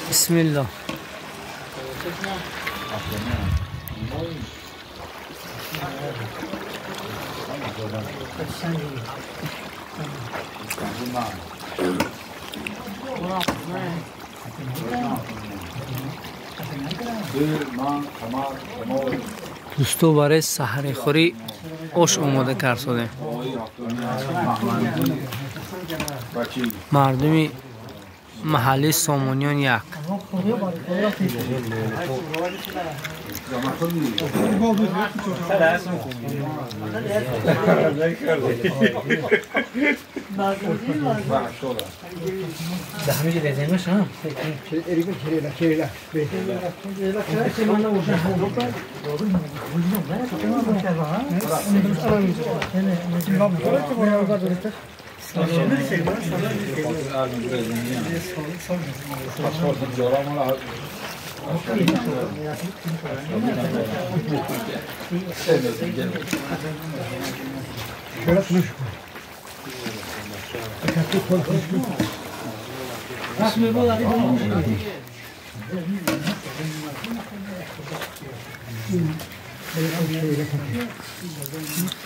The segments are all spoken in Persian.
بسم الله. دوستو برای سحری خوری آش آماده کرد شده. مردمی محلی سامانیان یک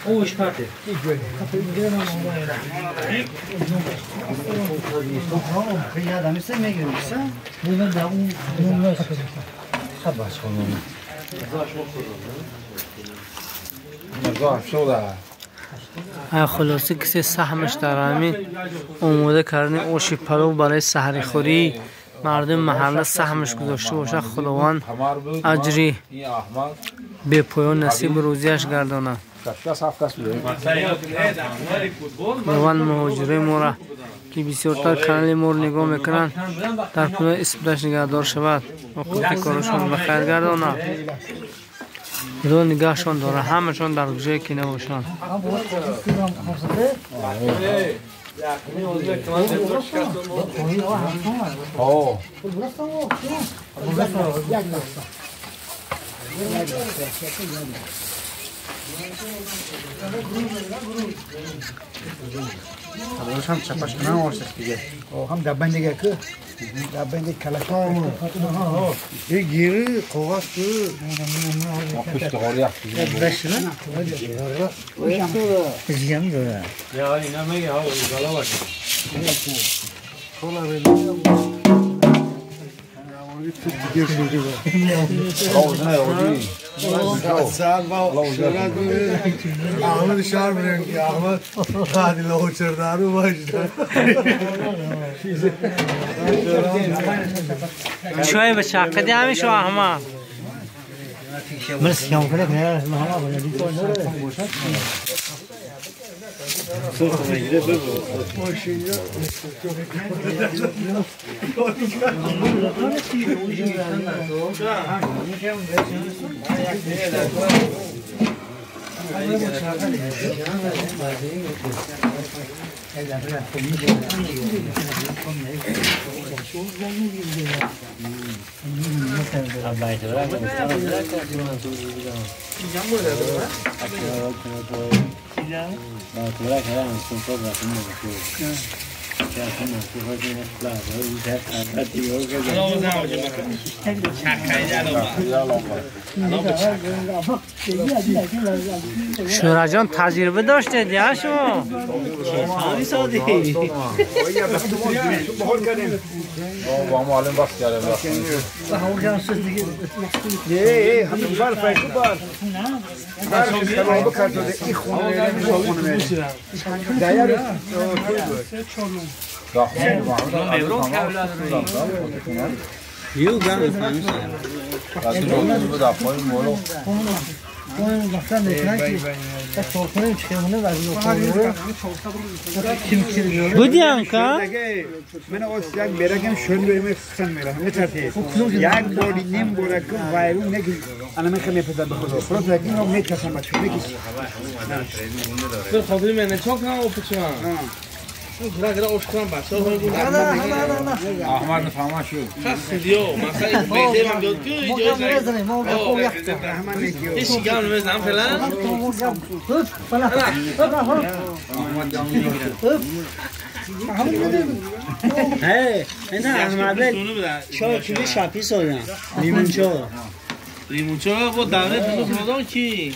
او işparti. خلاصه کسی سهمش در همین آماده کردن آش پلو برای سحری خوری مردم محله سهمش گذاشته باشه خداوند اجری به پایان نصیب روزیش گردانه. خداوند مهاجرین ما را که بسیارتر کانال ما را نگاه میکنند در پای اسمش نگهدار شود و خودی کارشان بخیر گردانه. خدا نگهشان داره همشان در جایی که نباشند. هم چپش کنم آرسک دیگه هم دبن دیگه که دبن دیگه کلکار یه گیری قوغاز که پشت غاری اختی بشنه زیم داره یا اینا میگه ها بالا باشه احمد شهر بریم که احمد خادی لوچردارو باشه چای به شاقدی همیشو احمد مرسی کم کنه نه محمد بودی سوخ میگیره بگو شورا جان تجربه داشته یا شما؟ چه سادی با معلم بس کردم همین بار فایده بار برش کلام بکرد این خونه دایر یو گام فهمیش بودی انکا؟ من آسیان میرگم شون بریم خن میرم میترسه یک باری نیم باره که وایرون نگی انا میخوام پدر بخدا فرض نگی رو میترسم بچه بگی تو خبری من چوک نه او پچا گرا اشکان بچه‌ها رو احمد نفهمه شو خیلیو مثلا بیته من گفت که اینجا ما خوب یخت احمد نکیو هیچ گام نمیزنم فعلا احمد جان میگیره هی اینا احمد چای کلی شاپی سویان لیمون چای لیمونچو با دانه تو مدام کی